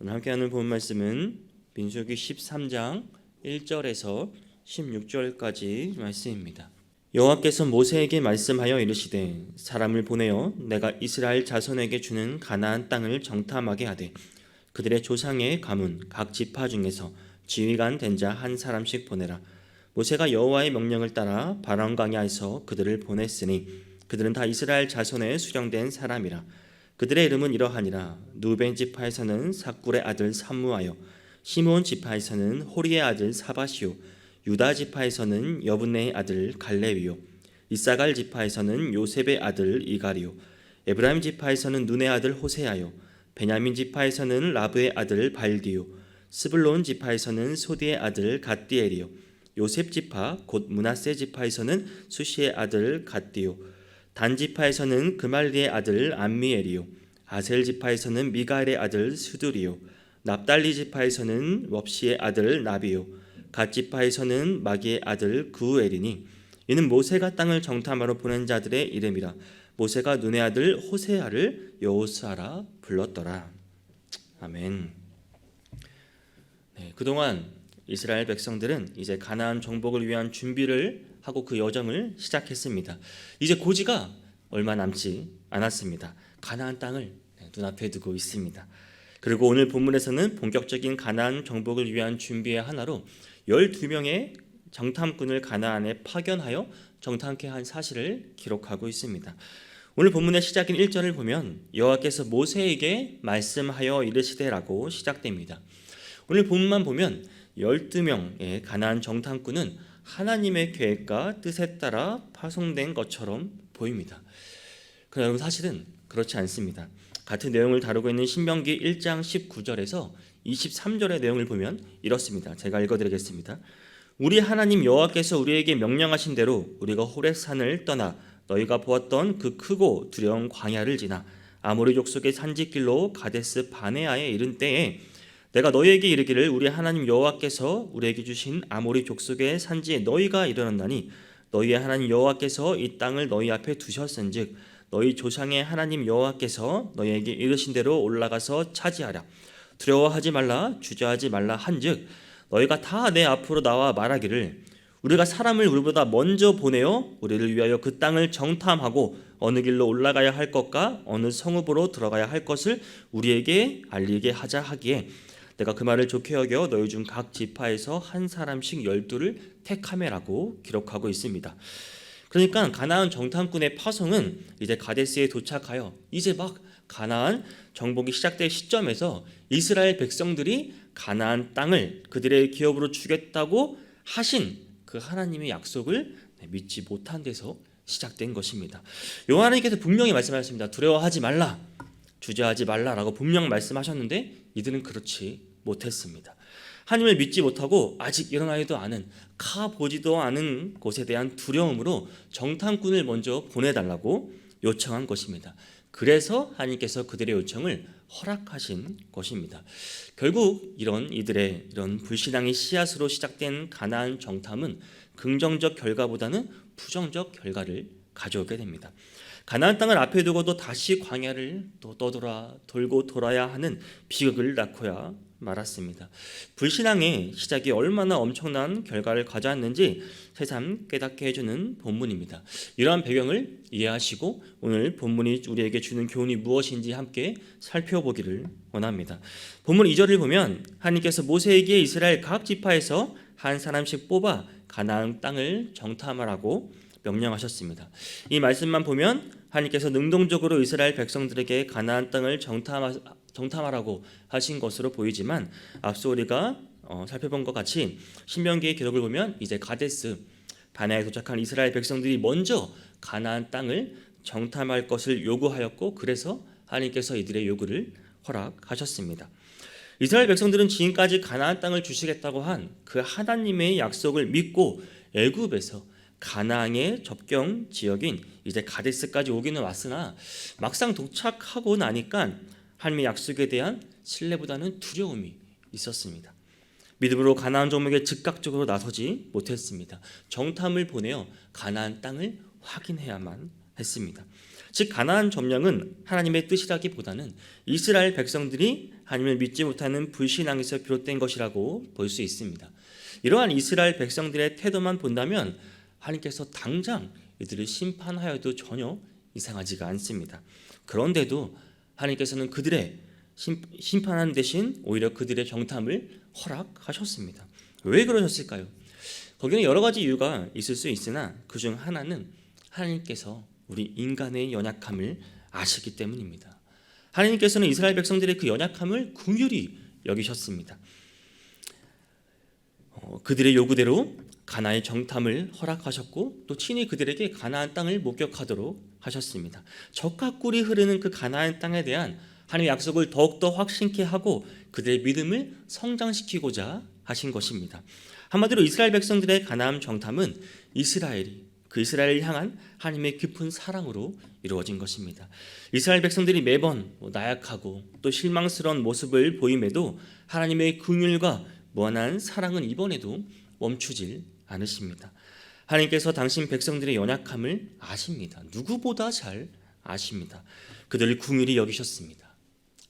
오늘 함께 하는 본 말씀은 민수기 13장 1절에서 16절까지 말씀입니다. 여호와께서 모세에게 말씀하여 이르시되 사람을 보내어 내가 이스라엘 자손에게 주는 가나안 땅을 정탐하게 하되 그들의 조상의 가문 각 지파 중에서 지휘관 된 자 한 사람씩 보내라. 모세가 여호와의 명령을 따라 바람 광야에서 그들을 보냈으니 그들은 다 이스라엘 자손에 수령된 사람이라. 그들의 이름은 이러하니라. 누벤 지파에서는 삭굴의 아들 삼무하여, 시므온 지파에서는 호리의 아들 사바시오, 유다 지파에서는 여분네의 아들 갈레위오, 이사갈 지파에서는 요셉의 아들 이가리오, 에브라임 지파에서는 눈의 아들 호세아요, 베냐민 지파에서는 라브의 아들 발디오, 스불론 지파에서는 소디의 아들 갓디엘이요, 요셉 지파 곧 므낫세 지파에서는 수시의 아들 갓디오, 단 지파에서는 그말리의 아들 암미엘이요, 아셀 지파에서는 미가엘의 아들 수두리요, 납달리 지파에서는 엡시의 아들 나비요, 갓 지파에서는 마기의 아들 구우엘이니 이는 모세가 땅을 정탐하러 보낸 자들의 이름이라. 모세가 눈의 아들 호세아를 여호수아라 불렀더라. 아멘. 그동안 이스라엘 백성들은 이제 가나안 정복을 위한 준비를 하고 그 여정을 시작했습니다. 이제 고지가 얼마 남지 않았습니다. 가나안 땅을 눈앞에 두고 있습니다. 그리고 오늘 본문에서는 본격적인 가나안 정복을 위한 준비의 하나로 12명의 정탐꾼을 가나안에 파견하여 정탐케 한 사실을 기록하고 있습니다. 오늘 본문의 시작인 1절을 보면 여호와께서 모세에게 말씀하여 이르시되라고 시작됩니다. 오늘 본문만 보면 12명의 가나안 정탐꾼은 하나님의 계획과 뜻에 따라 파송된 것처럼 보입니다. 그러나 여러분, 사실은 그렇지 않습니다. 같은 내용을 다루고 있는 신명기 1장 19절에서 23절의 내용을 보면 이렇습니다. 제가 읽어드리겠습니다. 우리 하나님 여호와께서 우리에게 명령하신 대로 우리가 호렙산을 떠나 너희가 보았던 그 크고 두려운 광야를 지나 아모리 족속의 산지길로 가데스 바네아에 이른 때에 내가 너희에게 이르기를 우리 하나님 여호와께서 우리에게 주신 아모리 족속의 산지에 너희가 이르렀나니 너희의 하나님 여호와께서 이 땅을 너희 앞에 두셨은즉 너희 조상의 하나님 여호와께서 너희에게 이르신 대로 올라가서 차지하라. 두려워하지 말라, 주저하지 말라 한즉 너희가 다 내 앞으로 나와 말하기를 우리가 사람을 우리보다 먼저 보내어 우리를 위하여 그 땅을 정탐하고 어느 길로 올라가야 할 것과 어느 성읍으로 들어가야 할 것을 우리에게 알리게 하자 하기에 내가 그 말을 좋게 여겨 너희 중 각 지파에서 한 사람씩 12를 택하매라고 기록하고 있습니다. 그러니까 가나안 정탐꾼의 파송은 이제 가데스에 도착하여 이제 막 가나안 정복이 시작될 시점에서 이스라엘 백성들이 가나안 땅을 그들의 기업으로 주겠다고 하신 그 하나님의 약속을 믿지 못한 데서 시작된 것입니다. 하나님께서 분명히 말씀하셨습니다. 두려워하지 말라, 주저하지 말라라고 분명 말씀하셨는데 이들은 그렇지 못했습니다. 하나님을 믿지 못하고 아직 일어나지도 않은 가보지도 않은 곳에 대한 두려움으로 정탐꾼을 먼저 보내달라고 요청한 것입니다. 그래서 하나님께서 그들의 요청을 허락하신 것입니다. 결국 이들의 불신앙의 씨앗으로 시작된 가나안 정탐은 긍정적 결과보다는 부정적 결과를 가져오게 됩니다. 가나안 땅을 앞에 두고도 다시 광야를 또 돌고 돌아야 하는 비극을 낳고야 말았습니다. 불신앙의 시작이 얼마나 엄청난 결과를 가져왔는지 새삼 깨닫게 해주는 본문입니다. 이러한 배경을 이해하시고 오늘 본문이 우리에게 주는 교훈이 무엇인지 함께 살펴보기를 원합니다. 본문 2절을 보면 하나님께서 모세에게 이스라엘 각 지파에서 한 사람씩 뽑아 가나안 땅을 정탐하라고 명령하셨습니다. 이 말씀만 보면 하나님께서 능동적으로 이스라엘 백성들에게 가나안 땅을 정탐하라고 하신 것으로 보이지만 앞서 우리가 살펴본 것 같이 신명기의 기록을 보면 이제 가데스 바네아에 도착한 이스라엘 백성들이 먼저 가나안 땅을 정탐할 것을 요구하였고 그래서 하나님께서 이들의 요구를 허락하셨습니다. 이스라엘 백성들은 지금까지 가나안 땅을 주시겠다고 한 그 하나님의 약속을 믿고 애굽에서 가나안의 접경 지역인 이제 가데스까지 오기는 왔으나 막상 도착하고 나니까 하나님의 약속에 대한 신뢰보다는 두려움이 있었습니다. 믿음으로 가나안 정복에 즉각적으로 나서지 못했습니다. 정탐을 보내어 가나안 땅을 확인해야만 했습니다. 즉 가나안 점령은 하나님의 뜻이라기보다는 이스라엘 백성들이 하나님을 믿지 못하는 불신앙에서 비롯된 것이라고 볼 수 있습니다. 이러한 이스라엘 백성들의 태도만 본다면 하나님께서 당장 이들을 심판하여도 전혀 이상하지가 않습니다. 그런데도 하나님께서는 그들의 심판하는 대신 오히려 그들의 정탐을 허락하셨습니다. 왜 그러셨을까요? 거기는 여러 가지 이유가 있을 수 있으나 그중 하나는 하나님께서 우리 인간의 연약함을 아시기 때문입니다. 하나님께서는 이스라엘 백성들의 그 연약함을 긍휼히 여기셨습니다. 그들의 요구대로 가나안의 정탐을 허락하셨고 또 친히 그들에게 가나안 땅을 목격하도록 하셨습니다. 적과 꿀이 흐르는 그 가나안 땅에 대한 하나님의 약속을 더욱더 확신케 하고 그들의 믿음을 성장시키고자 하신 것입니다. 한마디로 이스라엘 백성들의 가나안 정탐은 그 이스라엘을 향한 하나님의 깊은 사랑으로 이루어진 것입니다. 이스라엘 백성들이 매번 나약하고 또 실망스러운 모습을 보임에도 하나님의 긍휼과 무한한 사랑은 이번에도 멈추질 않으십니다. 하나님께서 당신 백성들의 연약함을 아십니다. 누구보다 잘 아십니다. 그들을 긍휼히 여기셨습니다.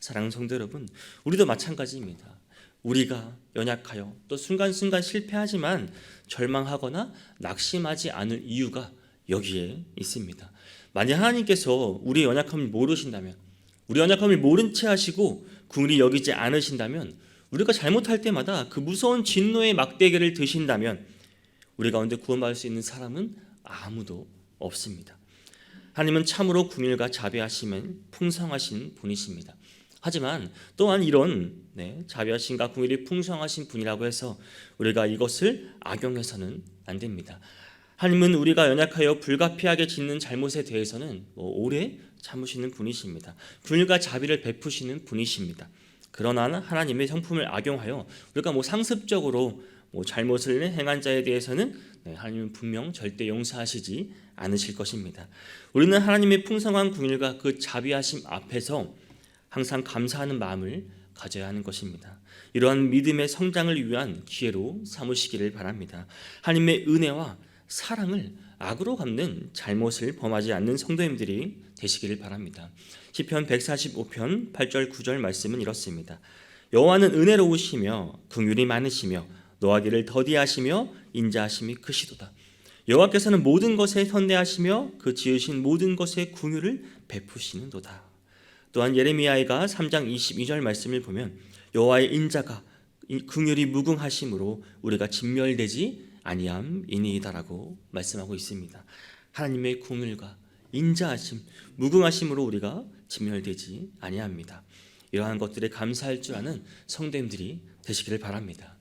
사랑하는 성도 여러분, 우리도 마찬가지입니다. 우리가 연약하여 또 순간순간 실패하지만 절망하거나 낙심하지 않을 이유가 여기에 있습니다. 만약 하나님께서 우리의 연약함을 모르신다면, 우리 연약함을 모른 채 하시고 긍휼히 여기지 않으신다면, 우리가 잘못할 때마다 그 무서운 진노의 막대기를 드신다면 우리 가운데 구원받을 수 있는 사람은 아무도 없습니다. 하나님은 참으로 긍휼과 자비하심은 풍성하신 분이십니다. 하지만 또한 이런 자비하심과 긍휼이 풍성하신 분이라고 해서 우리가 이것을 악용해서는 안 됩니다. 하나님은 우리가 연약하여 불가피하게 짓는 잘못에 대해서는 오래 참으시는 분이십니다. 긍휼과 자비를 베푸시는 분이십니다. 그러나 하나님의 성품을 악용하여 우리가 상습적으로 잘못을 행한 자에 대해서는 하나님은 분명 절대 용서하시지 않으실 것입니다. 우리는 하나님의 풍성한 긍휼과 그 자비하심 앞에서 항상 감사하는 마음을 가져야 하는 것입니다. 이러한 믿음의 성장을 위한 기회로 삼으시기를 바랍니다. 하나님의 은혜와 사랑을 악으로 갚는 잘못을 범하지 않는 성도님들이 되시기를 바랍니다. 시편 145편 8절 9절 말씀은 이렇습니다. 여호와는 은혜로우시며 긍휼이 많으시며 노하기를 더디하시며 인자하심이 크시도다. 여호와께서는 모든 것에 선대하시며 그 지으신 모든 것에 긍휼을 베푸시는도다. 또한 예레미야가 3장 22절 말씀을 보면 여호와의 인자가 긍휼이 무궁하심으로 우리가 진멸되지 아니함이니이다라고 말씀하고 있습니다. 하나님의 긍휼과 인자하심, 무궁하심으로 우리가 진멸되지 아니합니다. 이러한 것들에 감사할 줄 아는 성도님들이 되시기를 바랍니다.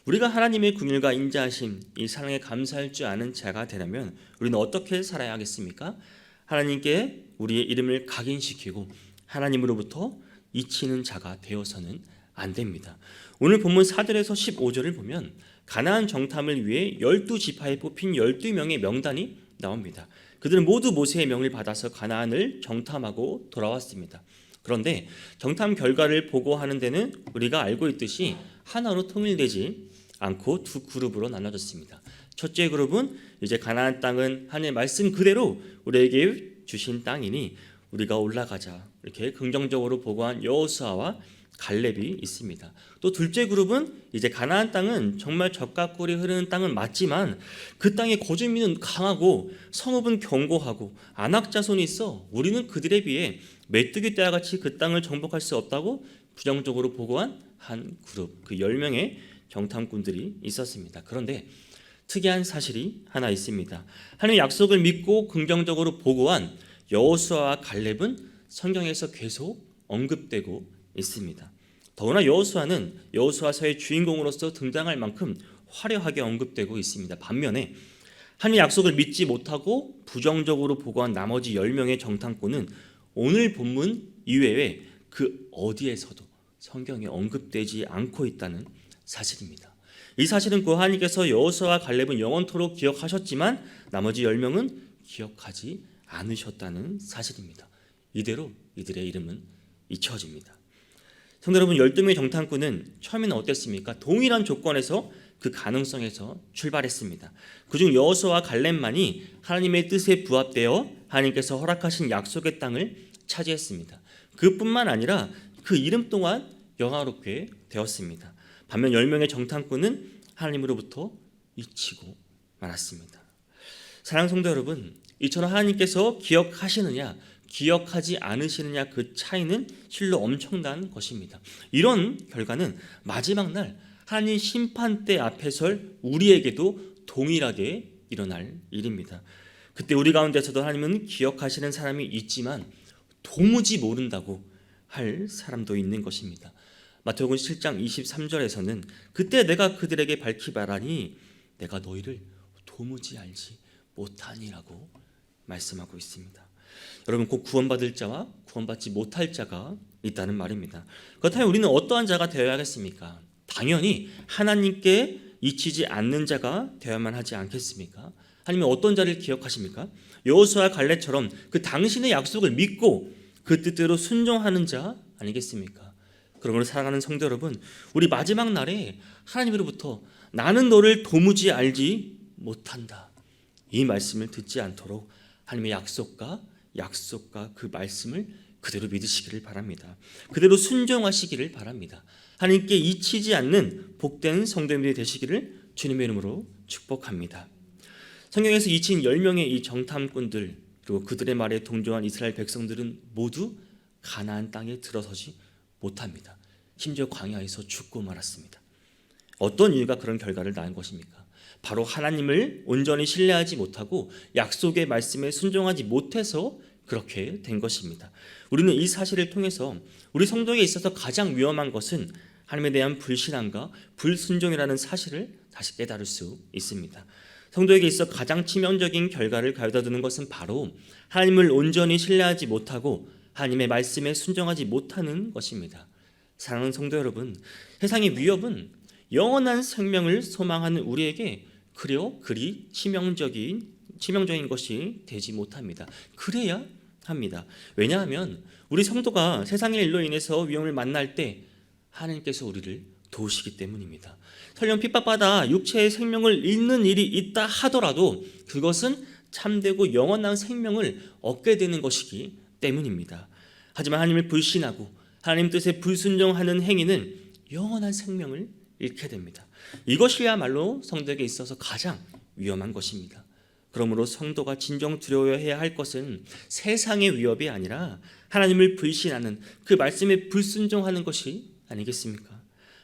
우리가 하나님의 긍휼과 인자하심, 이 사랑에 감사할 줄 아는 자가 되려면 우리는 어떻게 살아야 하겠습니까? 하나님께 우리의 이름을 각인시키고 하나님으로부터 잊히는 자가 되어서는 안 됩니다. 오늘 본문 4절에서 15절을 보면 가나안 정탐을 위해 12지파에 뽑힌 12명의 명단이 나옵니다. 그들은 모두 모세의 명을 받아서 가나안을 정탐하고 돌아왔습니다. 그런데 정탐 결과를 보고하는 데는 우리가 알고 있듯이 하나로 통일되지 않고 두 그룹으로 나눠졌습니다. 첫째 그룹은 이제 가나안 땅은 하나님의 말씀 그대로 우리에게 주신 땅이니 우리가 올라가자 이렇게 긍정적으로 보고한 여호수아와 갈렙이 있습니다. 또 둘째 그룹은 이제 가나안 땅은 정말 젖과 꿀이 흐르는 땅은 맞지만 그 땅의 거주민은 강하고 성읍은 견고하고 안악 자손이 있어 우리는 그들에 비해 메뚜기 떼와 같이 그 땅을 정복할 수 없다고 부정적으로 보고한 한 그룹, 그 10명의 정탐꾼들이 있었습니다. 그런데 특이한 사실이 하나 있습니다. 하나님의 약속을 믿고 긍정적으로 보고한 여호수아와 갈렙은 성경에서 계속 언급되고 있습니다. 더구나 여호수아는 여호수아서의 주인공으로서 등장할 만큼 화려하게 언급되고 있습니다. 반면에 하나님의 약속을 믿지 못하고 부정적으로 보고한 나머지 10명의 정탐꾼은 오늘 본문 이외에 그 어디에서도 성경에 언급되지 않고 있다는 사실입니다. 이 사실은 그 하나님께서 여호수아와 갈렙은 영원토록 기억하셨지만 나머지 10명은 기억하지 않으셨다는 사실입니다. 이대로 이들의 이름은 잊혀집니다. 성도 여러분, 12명의 정탐꾼은 처음에는 어땠습니까? 동일한 조건에서 그 가능성에서 출발했습니다. 그중 여호수아와 갈렙만이 하나님의 뜻에 부합되어 하나님께서 허락하신 약속의 땅을 차지했습니다. 그뿐만 아니라 그 이름 또한 영화롭게 되었습니다. 반면 10명의 정탐꾼은 하나님으로부터 잊히고 말았습니다. 사랑하는 성도 여러분, 이처럼 하나님께서 기억하시느냐 기억하지 않으시느냐 그 차이는 실로 엄청난 것입니다. 이런 결과는 마지막 날 하나님 심판대 앞에 설 우리에게도 동일하게 일어날 일입니다. 그때 우리 가운데서도 하나님은 기억하시는 사람이 있지만 도무지 모른다고 할 사람도 있는 것입니다. 마태복음 7장 23절에서는 그때 내가 그들에게 밝히 말하니 내가 너희를 도무지 알지 못하니라고 말씀하고 있습니다. 여러분, 곧 구원받을 자와 구원받지 못할 자가 있다는 말입니다. 그렇다면 우리는 어떠한 자가 되어야 하겠습니까? 당연히 하나님께 잊히지 않는 자가 되어야만 하지 않겠습니까? 하나님은 어떤 자를 기억하십니까? 여호수아와 갈렙처럼 그 당신의 약속을 믿고 그 뜻대로 순종하는 자 아니겠습니까? 그러므로 사랑하는 성도 여러분, 우리 마지막 날에 하나님으로부터 나는 너를 도무지 알지 못한다, 이 말씀을 듣지 않도록 하나님의 약속과 그 말씀을 그대로 믿으시기를 바랍니다. 그대로 순종하시기를 바랍니다. 하나님께 잊히지 않는 복된 성도님들이 되시기를 주님의 이름으로 축복합니다. 성경에서 잊힌 10명의 이 정탐꾼들 그리고 그들의 말에 동조한 이스라엘 백성들은 모두 가나안 땅에 들어서지 못합니다. 심지어 광야에서 죽고 말았습니다. 어떤 이유가 그런 결과를 낳은 것입니까? 바로 하나님을 온전히 신뢰하지 못하고 약속의 말씀에 순종하지 못해서 그렇게 된 것입니다. 우리는 이 사실을 통해서 우리 성도에게 있어서 가장 위험한 것은 하나님에 대한 불신앙과 불순종이라는 사실을 다시 깨달을 수 있습니다. 성도에게 있어 가장 치명적인 결과를 가져다 두는 것은 바로 하나님을 온전히 신뢰하지 못하고 하나님의 말씀에 순종하지 못하는 것입니다. 사랑하는 성도 여러분, 세상의 위협은 영원한 생명을 소망하는 우리에게 그리 치명적인 것이 되지 못합니다. 그래야 합니다. 왜냐하면 우리 성도가 세상의 일로 인해서 위험을 만날 때 하나님께서 우리를 도우시기 때문입니다. 설령 핍박받아 육체의 생명을 잃는 일이 있다 하더라도 그것은 참되고 영원한 생명을 얻게 되는 것이기 때문입니다. 하지만 하나님을 불신하고 하나님 뜻에 불순종하는 행위는 영원한 생명을 잃게 됩니다. 이것이야말로 성도에게 있어서 가장 위험한 것입니다. 그러므로 성도가 진정 두려워해야 할 것은 세상의 위협이 아니라 하나님을 불신하는 그 말씀에 불순종하는 것이 아니겠습니까?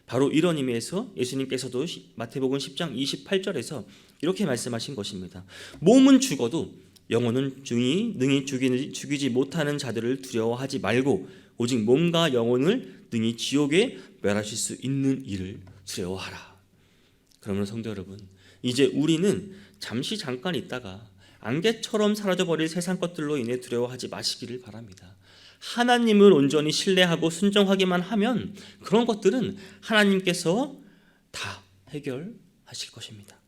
바로 이런 의미에서 예수님께서도 마태복음 10장 28절에서 이렇게 말씀하신 것입니다. 몸은 죽어도 영혼은 능히 죽이지 못하는 자들을 두려워하지 말고 오직 몸과 영혼을 능히 지옥에 멸하실 수 있는 이를 두려워하라. 그러면 성도 여러분, 이제 우리는 잠깐 있다가 안개처럼 사라져버릴 세상 것들로 인해 두려워하지 마시기를 바랍니다. 하나님을 온전히 신뢰하고 순종하기만 하면 그런 것들은 하나님께서 다 해결하실 것입니다.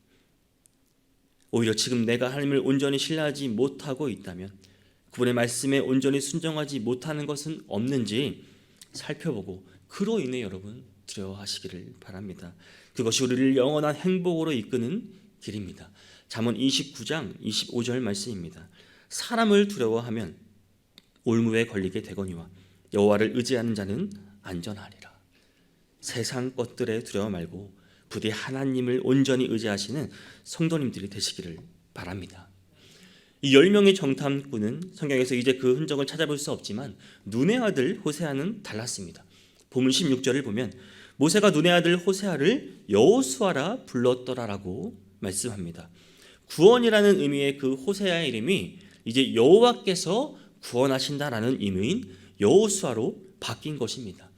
오히려 지금 내가 하나님을 온전히 신뢰하지 못하고 있다면 그분의 말씀에 온전히 순종하지 못하는 것은 없는지 살펴보고 그로 인해 여러분 두려워하시기를 바랍니다. 그것이 우리를 영원한 행복으로 이끄는 길입니다. 잠언 29장 25절 말씀입니다. 사람을 두려워하면 올무에 걸리게 되거니와 여호와를 의지하는 자는 안전하리라. 세상 것들에 두려워 말고 부디 하나님을 온전히 의지하시는 성도님들이 되시기를 바랍니다. 이 10명의 정탐꾼은 성경에서 이제 그 흔적을 찾아볼 수 없지만 눈의 아들 호세아는 달랐습니다. 본문 16절을 보면 모세가 눈의 아들 호세아를 여호수아라 불렀더라라고 말씀합니다. 구원이라는 의미의 그 호세아의 이름이 이제 여호와께서 구원하신다라는 의미인 여호수아로 바뀐 것입니다.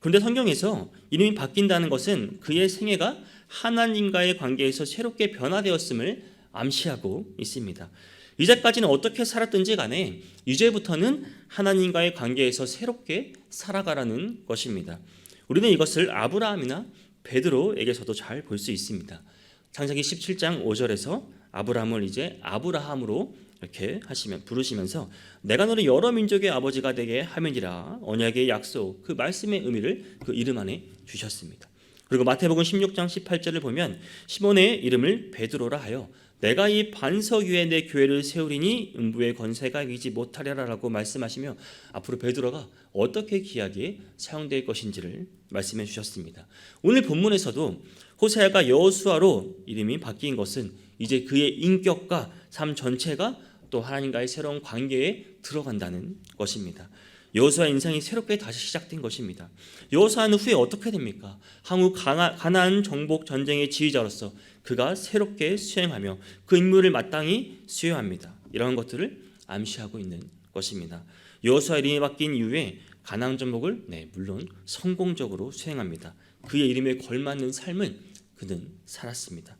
그런데 성경에서 이름이 바뀐다는 것은 그의 생애가 하나님과의 관계에서 새롭게 변화되었음을 암시하고 있습니다. 이제까지는 어떻게 살았든지 간에 이제부터는 하나님과의 관계에서 새롭게 살아가라는 것입니다. 우리는 이것을 아브라함이나 베드로에게서도 잘 볼 수 있습니다. 창세기 17장 5절에서 아브라함을 이제 아브라함으로 이렇게 부르시면서 내가 너를 여러 민족의 아버지가 되게 하면이라 언약의 약속, 그 말씀의 의미를 그 이름 안에 주셨습니다. 그리고 마태복음 16장 18절을 보면 시몬의 이름을 베드로라 하여 내가 이 반석 위에 내 교회를 세우리니 음부의 권세가 이기지 못하리라라고 말씀하시며 앞으로 베드로가 어떻게 귀하게 사용될 것인지를 말씀해 주셨습니다. 오늘 본문에서도 호세아가 여호수아로 이름이 바뀐 것은 이제 그의 인격과 삶 전체가 또 하나님과의 새로운 관계에 들어간다는 것입니다. 여호수아 인생이 새롭게 다시 시작된 것입니다. 여호수아는 후에 어떻게 됩니까? 향후 가나안 정복 전쟁의 지휘자로서 그가 새롭게 수행하며 그 임무를 마땅히 수행합니다. 이런 것들을 암시하고 있는 것입니다. 여호수아 이름이 바뀐 이후에 가나안 정복을 물론 성공적으로 수행합니다. 그의 이름에 걸맞는 삶을 그는 살았습니다.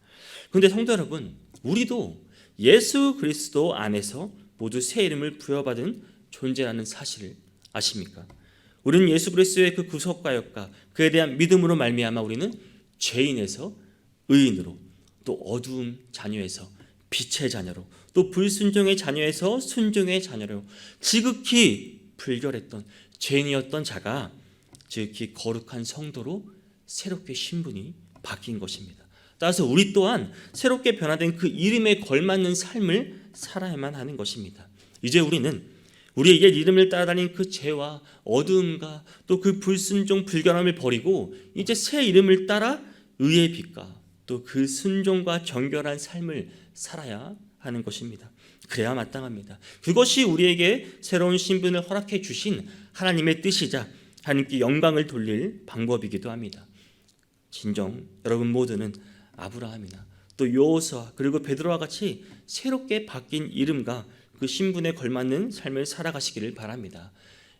그런데 성도 여러분, 우리도 예수 그리스도 안에서 모두 새 이름을 부여받은 존재라는 사실을 아십니까? 우리는 예수 그리스도의 그 구속가역과 그에 대한 믿음으로 말미암아 우리는 죄인에서 의인으로, 또 어두움 자녀에서 빛의 자녀로, 또 불순종의 자녀에서 순종의 자녀로 지극히 불결했던 죄인이었던 자가 지극히 거룩한 성도로 새롭게 신분이 바뀐 것입니다. 따라서 우리 또한 새롭게 변화된 그 이름에 걸맞는 삶을 살아야만 하는 것입니다. 이제 우리는 우리의 옛 이름을 따라다닌 그 죄와 어두움과 또 그 불순종 불결함을 버리고 이제 새 이름을 따라 의의 빛과 또 그 순종과 정결한 삶을 살아야 하는 것입니다. 그래야 마땅합니다. 그것이 우리에게 새로운 신분을 허락해 주신 하나님의 뜻이자 하나님께 영광을 돌릴 방법이기도 합니다. 진정 여러분 모두는 아브라함이나 또 여호수아 그리고 베드로와 같이 새롭게 바뀐 이름과 그 신분에 걸맞는 삶을 살아가시기를 바랍니다.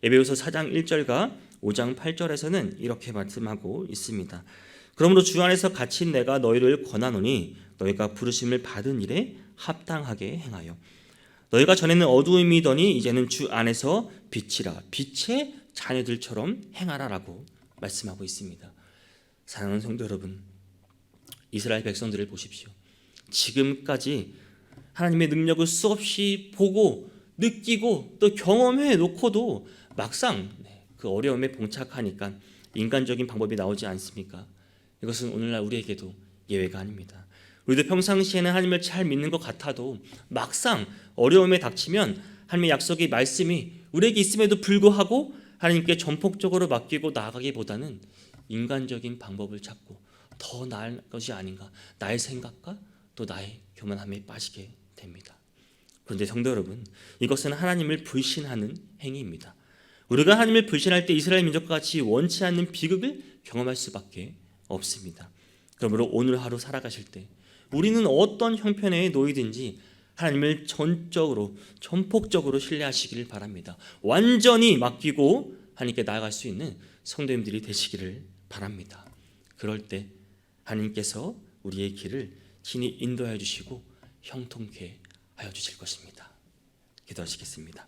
에베소서 4장 1절과 5장 8절에서는 이렇게 말씀하고 있습니다. 그러므로 주 안에서 갇힌 내가 너희를 권하노니 너희가 부르심을 받은 일에 합당하게 행하여 너희가 전에는 어두움이더니 이제는 주 안에서 빛이라 빛의 자녀들처럼 행하라라고 말씀하고 있습니다. 사랑하는 성도 여러분, 이스라엘 백성들을 보십시오. 지금까지 하나님의 능력을 수없이 보고 느끼고 또 경험해 놓고도 막상 그 어려움에 봉착하니까 인간적인 방법이 나오지 않습니까? 이것은 오늘날 우리에게도 예외가 아닙니다. 우리도 평상시에는 하나님을 잘 믿는 것 같아도 막상 어려움에 닥치면 하나님의 약속의 말씀이 우리에게 있음에도 불구하고 하나님께 전폭적으로 맡기고 나아가기보다는 인간적인 방법을 찾고 더 나을 것이 아닌가, 나의 생각과 또 나의 교만함에 빠지게 됩니다. 그런데 성도 여러분, 이것은 하나님을 불신하는 행위입니다. 우리가 하나님을 불신할 때 이스라엘 민족과 같이 원치 않는 비극을 경험할 수밖에 없습니다. 그러므로 오늘 하루 살아가실 때 우리는 어떤 형편에 놓이든지 하나님을 전적으로 전폭적으로 신뢰하시기를 바랍니다. 완전히 맡기고 하나님께 나아갈 수 있는 성도님들이 되시기를 바랍니다. 그럴 때 하나님께서 우리의 길을 친히 인도하여 주시고 형통케 하여 주실 것입니다. 기도하시겠습니다.